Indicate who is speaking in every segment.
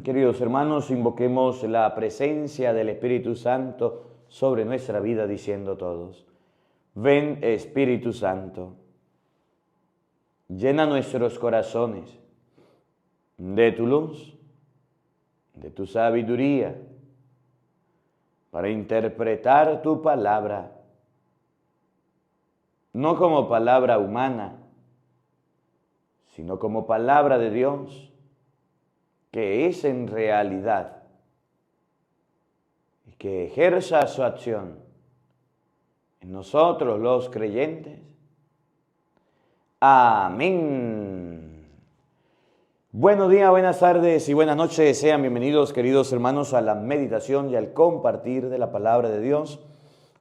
Speaker 1: Queridos hermanos, invoquemos la presencia del Espíritu Santo sobre nuestra vida diciendo todos: ven Espíritu Santo, llena nuestros corazones de tu luz, de tu sabiduría, para interpretar tu palabra, no como palabra humana, sino como palabra de Dios, que es en realidad, y que ejerza su acción en nosotros los creyentes. Amén. Buenos días, buenas tardes y buenas noches. Sean bienvenidos, queridos hermanos, a la meditación y al compartir de la palabra de Dios.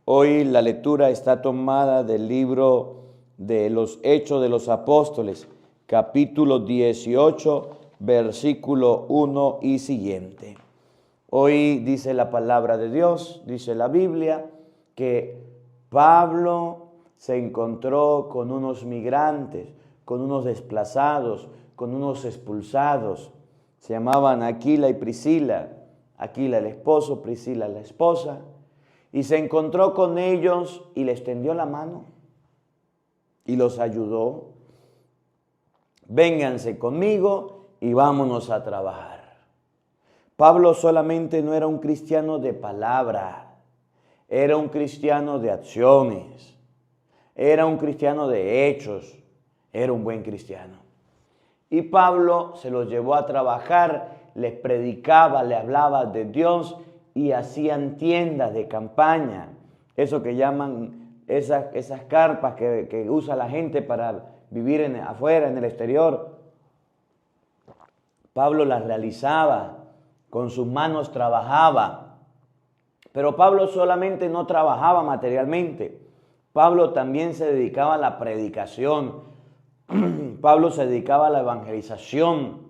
Speaker 1: Hoy la lectura está tomada del libro de los Hechos de los Apóstoles, capítulo 18, versículo 1 y siguiente. Hoy dice la palabra de Dios, dice la Biblia, que Pablo se encontró con unos migrantes, con unos desplazados, con unos expulsados. Se llamaban Aquila y Priscila. Aquila el esposo, Priscila la esposa. Y se encontró con ellos y les tendió la mano y los ayudó. Vénganse conmigo y vámonos a trabajar. Pablo solamente no era un cristiano de palabra, era un cristiano de acciones, era un cristiano de hechos, era un buen cristiano. Y Pablo se los llevó a trabajar, les predicaba, le hablaba de Dios y hacían tiendas de campaña, eso que llaman esas carpas que usa la gente para vivir afuera, en el exterior. Pablo las realizaba, con sus manos trabajaba. Pero Pablo solamente no trabajaba materialmente. Pablo también se dedicaba a la predicación. Pablo se dedicaba a la evangelización.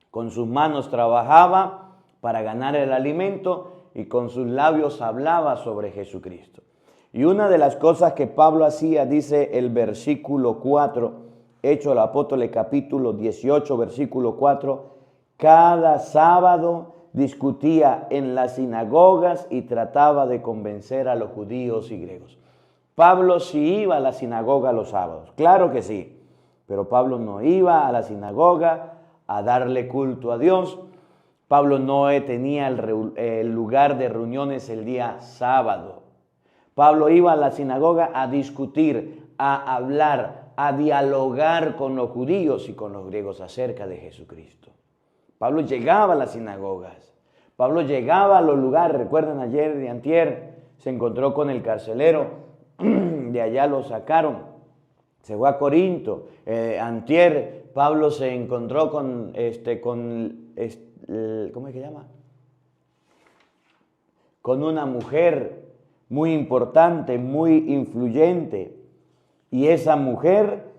Speaker 1: Con sus manos trabajaba para ganar el alimento y con sus labios hablaba sobre Jesucristo. Y una de las cosas que Pablo hacía, dice el versículo 4, Hechos de los Apóstoles, capítulo 18, versículo 4, cada sábado discutía en las sinagogas y trataba de convencer a los judíos y griegos. Pablo sí iba a la sinagoga los sábados, claro que sí, pero Pablo no iba a la sinagoga a darle culto a Dios. Pablo no tenía el lugar de reuniones el día sábado. Pablo iba a la sinagoga a discutir, a hablar, a dialogar con los judíos y con los griegos acerca de Jesucristo. Pablo llegaba a las sinagogas, Pablo llegaba a los lugares. Recuerdan ayer y antier, se encontró con el carcelero, de allá lo sacaron, se fue a Corinto. Antier, Pablo se encontró con ¿cómo es que llama? Con una mujer muy importante, muy influyente. Y esa mujer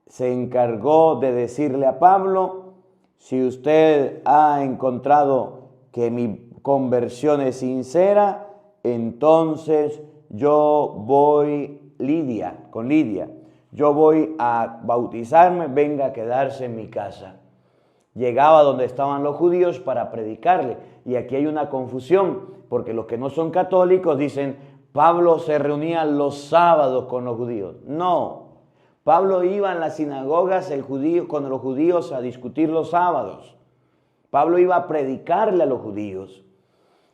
Speaker 1: se encargó de decirle a Pablo: si usted ha encontrado que mi conversión es sincera, entonces yo voy con Lidia, yo voy a bautizarme, venga a quedarse en mi casa. Llegaba donde estaban los judíos para predicarle. Y aquí hay una confusión, porque los que no son católicos dicen: Pablo se reunía los sábados con los judíos. No, Pablo iba a las sinagogas con los judíos a discutir los sábados. Pablo iba a predicarle a los judíos.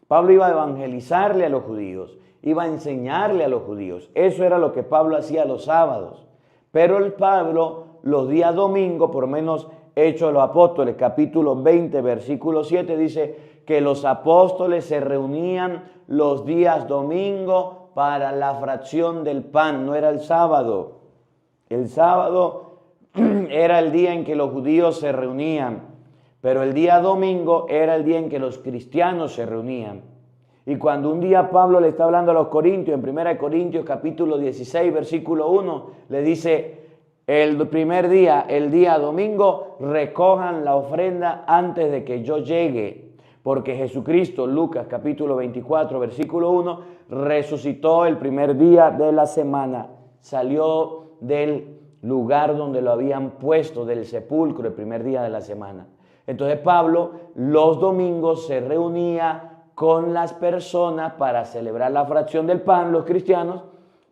Speaker 1: Pablo iba a evangelizarle a los judíos. Iba a enseñarle a los judíos. Eso era lo que Pablo hacía los sábados. Pero el Pablo, los días domingos, por lo menos Hechos de los Apóstoles, capítulo 20, versículo 7, dice que los apóstoles se reunían los días domingos para la fracción del pan. No era el sábado. El sábado era el día en que los judíos se reunían, pero el día domingo era el día en que los cristianos se reunían. Y cuando un día Pablo le está hablando a los corintios, en 1 Corintios capítulo 16, versículo 1, le dice: el primer día, el día domingo, recojan la ofrenda antes de que yo llegue. Porque Jesucristo, Lucas capítulo 24, versículo 1, resucitó el primer día de la semana. Salió del lugar donde lo habían puesto, del sepulcro, el primer día de la semana. Entonces Pablo los domingos se reunía con las personas para celebrar la fracción del pan, los cristianos,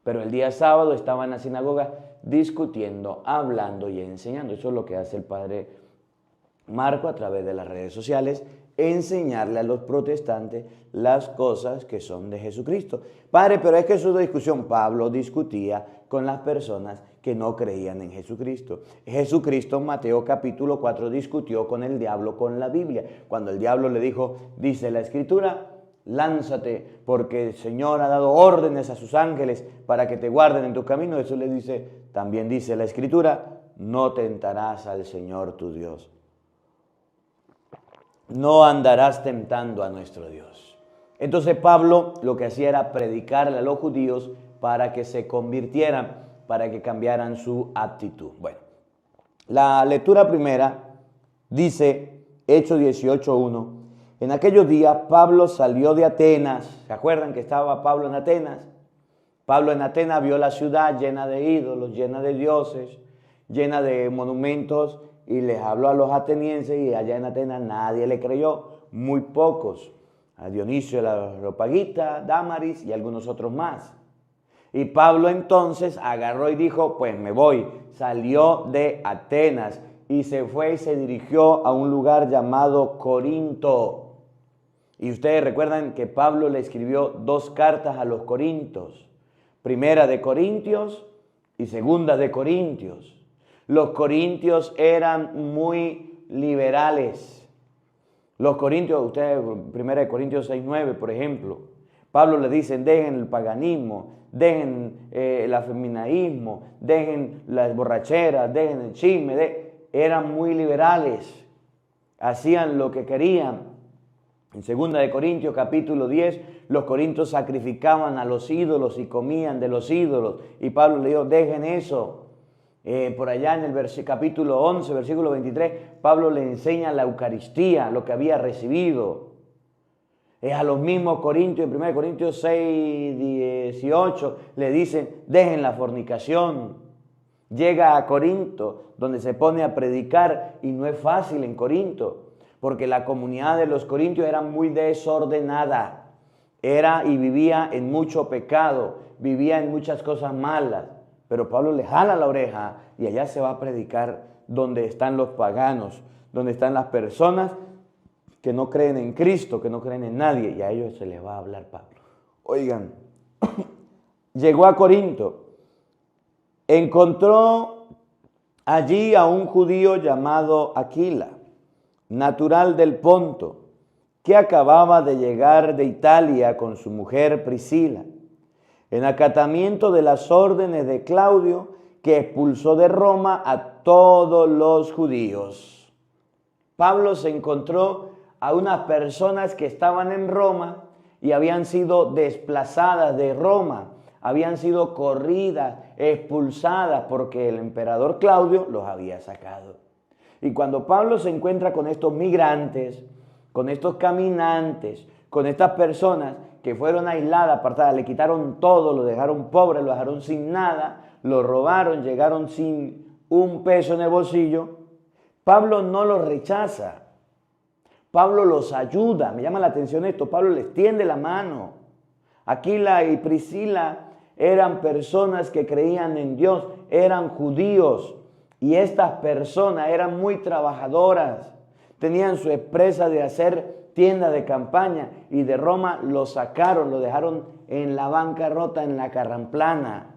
Speaker 1: pero el día sábado estaba en la sinagoga discutiendo, hablando y enseñando. Eso es lo que hace el padre Marco a través de las redes sociales, enseñarle a los protestantes las cosas que son de Jesucristo. Padre, pero es que eso es una discusión. Pablo discutía con las personas que no creían en Jesucristo. Jesucristo en Mateo capítulo 4 discutió con el diablo con la Biblia. Cuando el diablo le dijo, dice la Escritura, lánzate porque el Señor ha dado órdenes a sus ángeles para que te guarden en tu camino. Eso le dice, también dice la Escritura, no tentarás al Señor tu Dios. No andarás tentando a nuestro Dios. Entonces Pablo lo que hacía era predicarle a los judíos para que se convirtieran, para que cambiaran su actitud. Bueno, la lectura primera dice, Hechos 18:1, en aquellos días Pablo salió de Atenas. ¿Se acuerdan que estaba Pablo en Atenas? Pablo en Atenas vio la ciudad llena de ídolos, llena de dioses, llena de monumentos, y les habló a los atenienses, y allá en Atenas nadie le creyó, muy pocos, a Dionisio el Areopagita, Dámaris y algunos otros más. Y Pablo entonces agarró y dijo, pues me voy. Salió de Atenas y se fue y se dirigió a un lugar llamado Corinto. Y ustedes recuerdan que Pablo le escribió 2 cartas a los corintios, primera de Corintios y segunda de Corintios. Los corintios eran muy liberales. Los corintios, ustedes, 1 Corintios 6:9, por ejemplo, Pablo le dice, dejen el paganismo, dejen el afeminaísmo, dejen las borracheras, dejen el chisme. Eran muy liberales, hacían lo que querían. En 2 Corintios capítulo 10, los corintios sacrificaban a los ídolos y comían de los ídolos. Y Pablo le dijo, dejen eso. Por allá en el capítulo 11, versículo 23, Pablo le enseña la Eucaristía, lo que había recibido. A los mismos corintios, en 1 Corintios 6, 18, le dicen, dejen la fornicación. Llega a Corinto, donde se pone a predicar, y no es fácil en Corinto, porque la comunidad de los corintios era muy desordenada, era y vivía en mucho pecado, vivía en muchas cosas malas. Pero Pablo le jala la oreja y allá se va a predicar donde están los paganos, donde están las personas que no creen en Cristo, que no creen en nadie, y a ellos se les va a hablar Pablo. Oigan, llegó a Corinto, encontró allí a un judío llamado Aquila, natural del Ponto, que acababa de llegar de Italia con su mujer Priscila, en acatamiento de las órdenes de Claudio, que expulsó de Roma a todos los judíos. Pablo se encontró a unas personas que estaban en Roma y habían sido desplazadas de Roma, habían sido corridas, expulsadas, porque el emperador Claudio los había sacado. Y cuando Pablo se encuentra con estos migrantes, con estos caminantes, con estas personas que fueron aisladas, apartadas, le quitaron todo, lo dejaron pobre, lo dejaron sin nada, lo robaron, llegaron sin un peso en el bolsillo, Pablo no los rechaza, Pablo los ayuda. Me llama la atención esto, Pablo les tiende la mano. Aquila y Priscila eran personas que creían en Dios, eran judíos, y estas personas eran muy trabajadoras, tenían su empresa de hacer tienda de campaña, y de Roma lo sacaron, lo dejaron en la bancarrota, en la carramplana.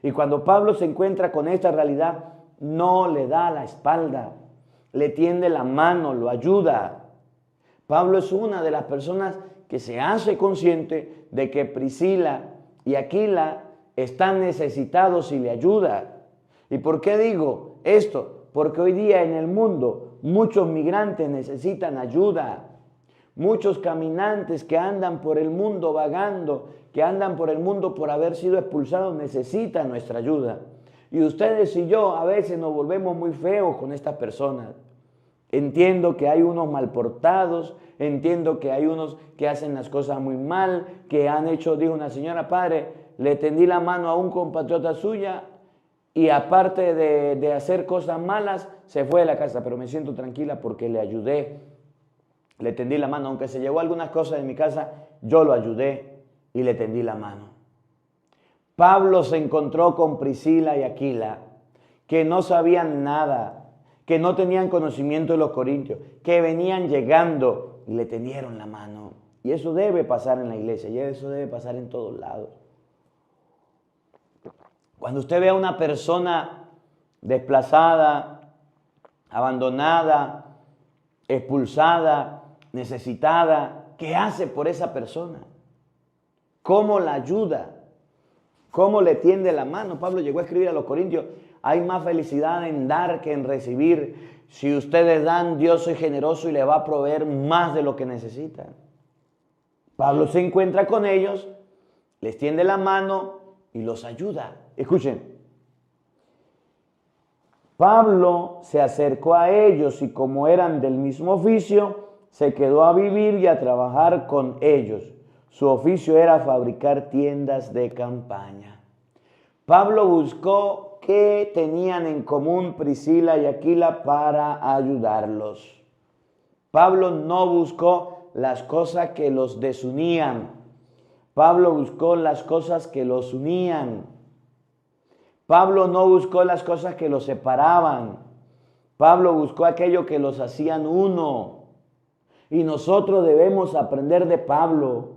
Speaker 1: Y cuando Pablo se encuentra con esta realidad, no le da la espalda, le tiende la mano, lo ayuda. Pablo es una de las personas que se hace consciente de que Priscila y Aquila están necesitados y le ayuda. ¿Y por qué digo esto? Porque hoy día en el mundo muchos migrantes necesitan ayuda. Muchos caminantes que andan por el mundo vagando, que andan por el mundo por haber sido expulsados, necesitan nuestra ayuda. Y ustedes y yo a veces nos volvemos muy feos con estas personas. Entiendo que hay unos mal portados, entiendo que hay unos que hacen las cosas muy mal, que han hecho, dijo una señora, padre, le tendí la mano a un compatriota suya y aparte de hacer cosas malas, se fue de la casa, pero me siento tranquila porque le ayudé, le tendí la mano, aunque se llevó algunas cosas de mi casa, yo lo ayudé y le tendí la mano. Pablo se encontró con Priscila y Aquila, que no sabían nada, que no tenían conocimiento de los corintios, que venían llegando y le tendieron la mano. Y eso debe pasar en la iglesia, y eso debe pasar en todos lados. Cuando usted ve a una persona desplazada, abandonada, expulsada, necesitada, ¿qué hace por esa persona? ¿Cómo la ayuda? ¿Cómo le tiende la mano? Pablo llegó a escribir a los corintios, hay más felicidad en dar que en recibir. Si ustedes dan, Dios es generoso y le va a proveer más de lo que necesitan. Pablo se encuentra con ellos, les tiende la mano y los ayuda. Escuchen, Pablo se acercó a ellos y como eran del mismo oficio, se quedó a vivir y a trabajar con ellos. Su oficio era fabricar tiendas de campaña. Pablo buscó qué tenían en común Priscila y Aquila para ayudarlos. Pablo no buscó las cosas que los desunían. Pablo buscó las cosas que los unían. Pablo no buscó las cosas que los separaban. Pablo buscó aquello que los hacían uno. Y nosotros debemos aprender de Pablo,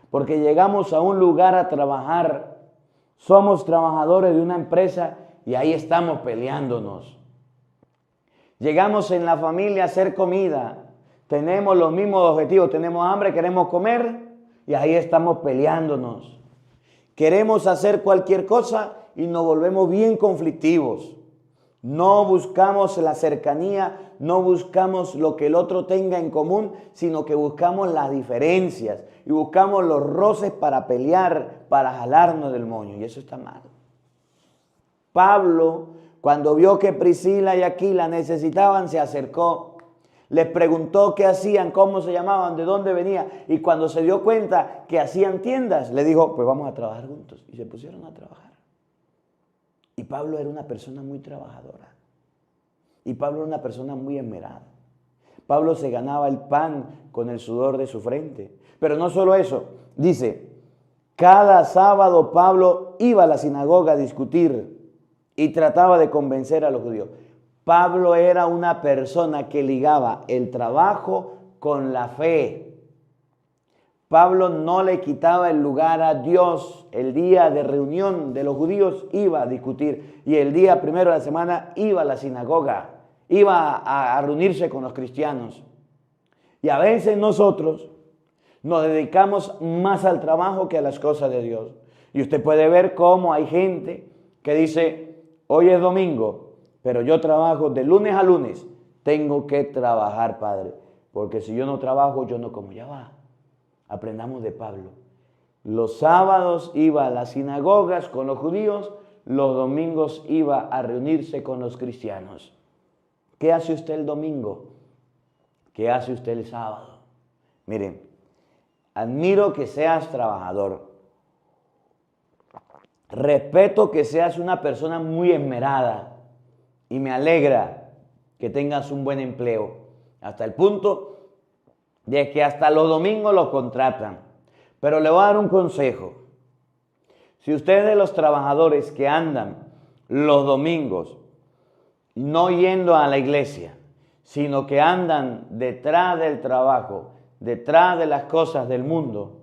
Speaker 1: porque llegamos a un lugar a trabajar. Somos trabajadores de una empresa y ahí estamos peleándonos. Llegamos en la familia a hacer comida. Tenemos los mismos objetivos. Tenemos hambre, queremos comer y ahí estamos peleándonos. Queremos hacer cualquier cosa y nos volvemos bien conflictivos. No buscamos la cercanía, no buscamos lo que el otro tenga en común, sino que buscamos las diferencias y buscamos los roces para pelear, para jalarnos del moño. Y eso está mal. Pablo, cuando vio que Priscila y Aquila necesitaban, se acercó. Les preguntó qué hacían, cómo se llamaban, de dónde venían. Y cuando se dio cuenta que hacían tiendas, le dijo, pues vamos a trabajar juntos. Y se pusieron a trabajar. Y Pablo era una persona muy trabajadora. Y Pablo era una persona muy esmerada. Pablo se ganaba el pan con el sudor de su frente. Pero no solo eso. Dice, cada sábado Pablo iba a la sinagoga a discutir y trataba de convencer a los judíos. Pablo era una persona que ligaba el trabajo con la fe. Pablo no le quitaba el lugar a Dios. El día de reunión de los judíos iba a discutir y el día primero de la semana iba a la sinagoga, iba a reunirse con los cristianos. Y a veces nosotros nos dedicamos más al trabajo que a las cosas de Dios. Y usted puede ver cómo hay gente que dice, hoy es domingo, pero yo trabajo de lunes a lunes. Tengo que trabajar, Padre, porque si yo no trabajo, yo no como. Ya va. Aprendamos de Pablo. Los sábados iba a las sinagogas con los judíos, los domingos iba a reunirse con los cristianos. ¿Qué hace usted el domingo? ¿Qué hace usted el sábado? Miren, admiro que seas trabajador. Respeto que seas una persona muy esmerada y me alegra que tengas un buen empleo. Hasta el punto de que hasta los domingos los contratan. Pero le voy a dar un consejo. Si usted es de los trabajadores que andan los domingos no yendo a la iglesia, sino que andan detrás del trabajo, detrás de las cosas del mundo,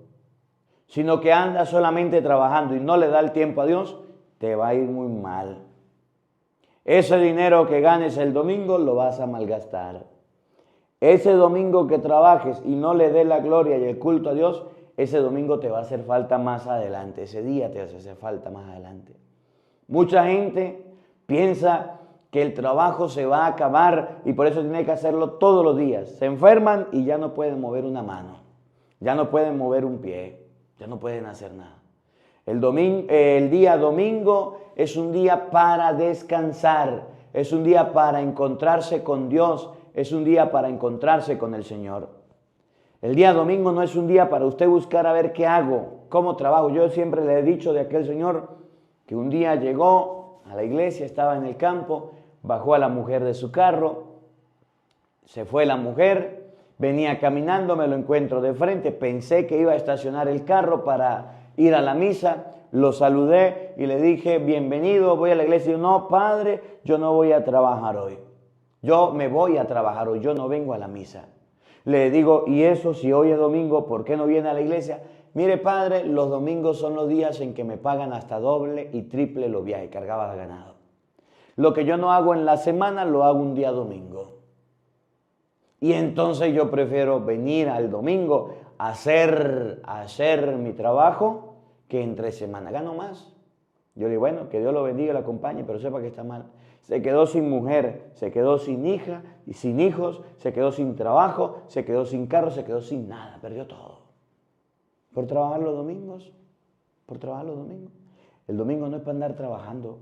Speaker 1: sino que anda solamente trabajando y no le da el tiempo a Dios, te va a ir muy mal. Ese dinero que ganes el domingo lo vas a malgastar. Ese domingo que trabajes y no le des la gloria y el culto a Dios, ese domingo te va a hacer falta más adelante. Ese día te va a hacer falta más adelante. Mucha gente piensa que el trabajo se va a acabar y por eso tiene que hacerlo todos los días. Se enferman y ya no pueden mover una mano, ya no pueden mover un pie, ya no pueden hacer nada. El día domingo es un día para descansar, es un día para encontrarse con Dios, es un día para encontrarse con el Señor. El día domingo no es un día para usted buscar a ver qué hago, cómo trabajo. Yo siempre le he dicho de aquel señor que un día llegó a la iglesia, estaba en el campo, bajó a la mujer de su carro, se fue la mujer, venía caminando, me lo encuentro de frente, pensé que iba a estacionar el carro para ir a la misa, lo saludé y le dije, bienvenido, voy a la iglesia. Y yo, no, padre, yo no voy a trabajar hoy. Yo me voy a trabajar hoy, yo no vengo a la misa. Le digo, y eso si hoy es domingo, ¿por qué no viene a la iglesia? Mire, padre, los domingos son los días en que me pagan hasta doble y triple los viajes, cargaba de ganado. Lo que yo no hago en la semana, lo hago un día domingo. Y entonces yo prefiero venir al domingo a hacer mi trabajo que entre semana. Gano más. Yo le digo, bueno, que Dios lo bendiga y lo acompañe, pero sepa que está mal. Se quedó sin mujer, se quedó sin hija y sin hijos, se quedó sin trabajo, se quedó sin carro, se quedó sin nada, perdió todo. Por trabajar los domingos, por trabajar los domingos. El domingo no es para andar trabajando,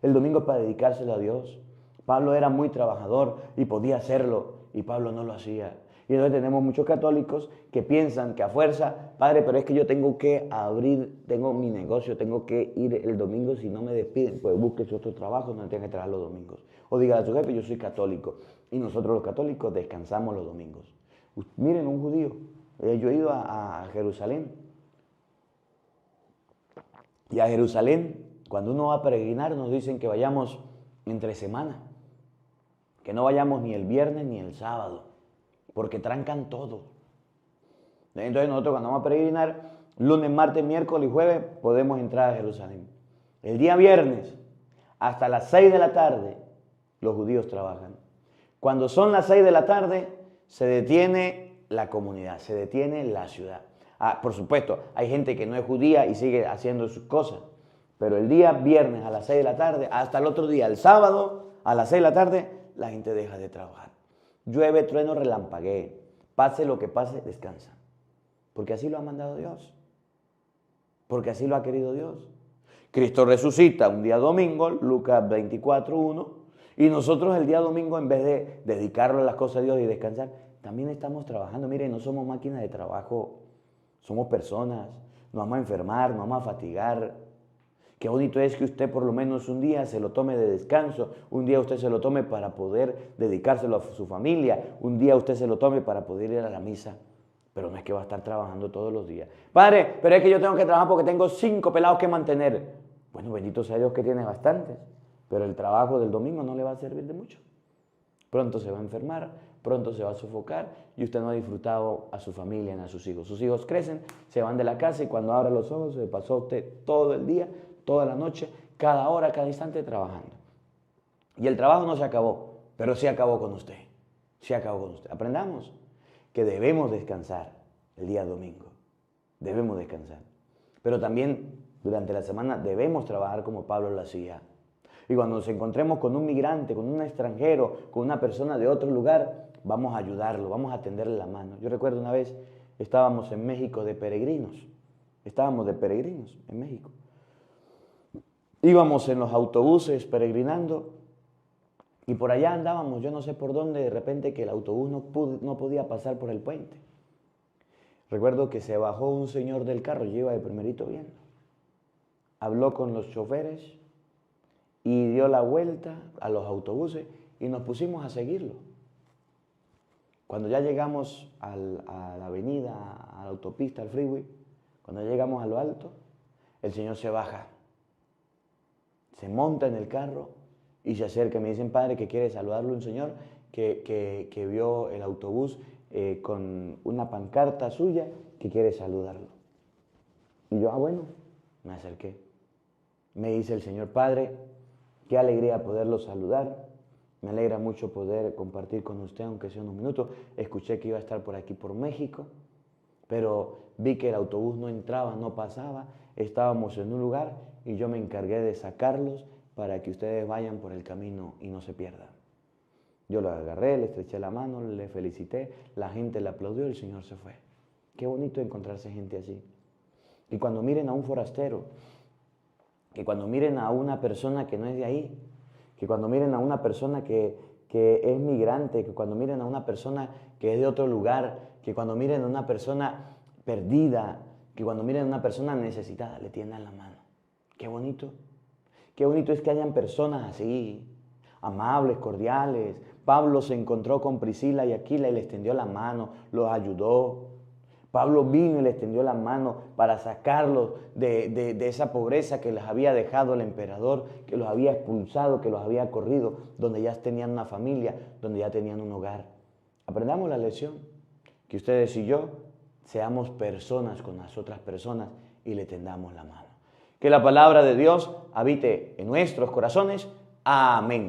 Speaker 1: el domingo es para dedicárselo a Dios. Pablo era muy trabajador y podía hacerlo, y Pablo no lo hacía. Y entonces tenemos muchos católicos que piensan que a fuerza, padre, pero es que yo tengo que abrir, tengo mi negocio, tengo que ir el domingo, si no me despiden, pues búsquese otro trabajo, no tenga que trabajar los domingos. O diga a su jefe, yo soy católico, y nosotros los católicos descansamos los domingos. Miren, un judío, yo he ido a Jerusalén, y a Jerusalén, cuando uno va a peregrinar, nos dicen que vayamos entre semana, que no vayamos ni el viernes ni el sábado, porque trancan todo. Entonces nosotros cuando vamos a peregrinar, lunes, martes, miércoles y jueves, podemos entrar a Jerusalén. El día viernes, hasta las 6 de la tarde, los judíos trabajan. Cuando son las 6 de la tarde, se detiene la comunidad, se detiene la ciudad. Por supuesto, hay gente que no es judía y sigue haciendo sus cosas, pero el día viernes a las 6 de la tarde, hasta el otro día, el sábado, a las 6 de la tarde, la gente deja de trabajar. Llueve, trueno, relampaguee, pase lo que pase, descansa. Porque así lo ha mandado Dios. Porque así lo ha querido Dios. Cristo resucita un día domingo, Lucas 24:1, y nosotros el día domingo, en vez de dedicarlo a las cosas de Dios y descansar, también estamos trabajando. Miren, no somos máquinas de trabajo, somos personas, nos vamos a enfermar, nos vamos a fatigar. Qué bonito es que usted por lo menos un día se lo tome de descanso, un día usted se lo tome para poder dedicárselo a su familia, un día usted se lo tome para poder ir a la misa, pero no es que va a estar trabajando todos los días. Padre, pero es que yo tengo que trabajar porque tengo 5 pelados que mantener. Bueno, bendito sea Dios que tiene bastantes, pero el trabajo del domingo no le va a servir de mucho. Pronto se va a enfermar, pronto se va a sofocar y usted no ha disfrutado a su familia ni a sus hijos. Sus hijos crecen, se van de la casa y cuando abre los ojos se pasó usted todo el día, toda la noche, cada hora, cada instante trabajando. Y el trabajo no se acabó, pero sí acabó con usted. Sí acabó con usted. Aprendamos que debemos descansar el día domingo. Debemos descansar. Pero también durante la semana debemos trabajar como Pablo lo hacía. Y cuando nos encontremos con un migrante, con un extranjero, con una persona de otro lugar, vamos a ayudarlo, vamos a tenderle la mano. Yo recuerdo una vez estábamos en México de peregrinos. Estábamos de peregrinos en México. Íbamos en los autobuses peregrinando y por allá andábamos, yo no sé por dónde, de repente que el autobús no podía pasar por el puente. Recuerdo que se bajó un señor del carro, yo iba de primerito viendo. Habló con los choferes y dio la vuelta a los autobuses y nos pusimos a seguirlo. Cuando ya llegamos a la avenida, a la autopista, al freeway, cuando llegamos a lo alto, el señor se baja. Se monta en el carro y se acerca. Me dicen, padre, que quiere saludarlo un señor que vio el autobús con una pancarta suya que quiere saludarlo. Y yo, bueno, me acerqué. Me dice el señor, padre, qué alegría poderlo saludar. Me alegra mucho poder compartir con usted, aunque sea unos minutos. Escuché que iba a estar por aquí, por México, pero vi que el autobús no entraba, no pasaba. Estábamos en un lugar y yo me encargué de sacarlos para que ustedes vayan por el camino y no se pierdan. Yo lo agarré, le estreché la mano, le felicité, la gente le aplaudió y el Señor se fue. Qué bonito encontrarse gente así. Y cuando miren a un forastero, que cuando miren a una persona que no es de ahí, que cuando miren a una persona que es migrante, que cuando miren a una persona que es de otro lugar, que cuando miren a una persona perdida, que cuando miren a una persona necesitada, le tiendan la mano. Qué bonito. Qué bonito es que hayan personas así, amables, cordiales. Pablo se encontró con Priscila y Aquila y le extendió la mano, los ayudó. Pablo vino y le extendió la mano para sacarlos de esa pobreza que les había dejado el emperador, que los había expulsado, que los había corrido, donde ya tenían una familia, donde ya tenían un hogar. Aprendamos la lección, que ustedes y yo seamos personas con las otras personas y le tendamos la mano. Que la palabra de Dios habite en nuestros corazones. Amén.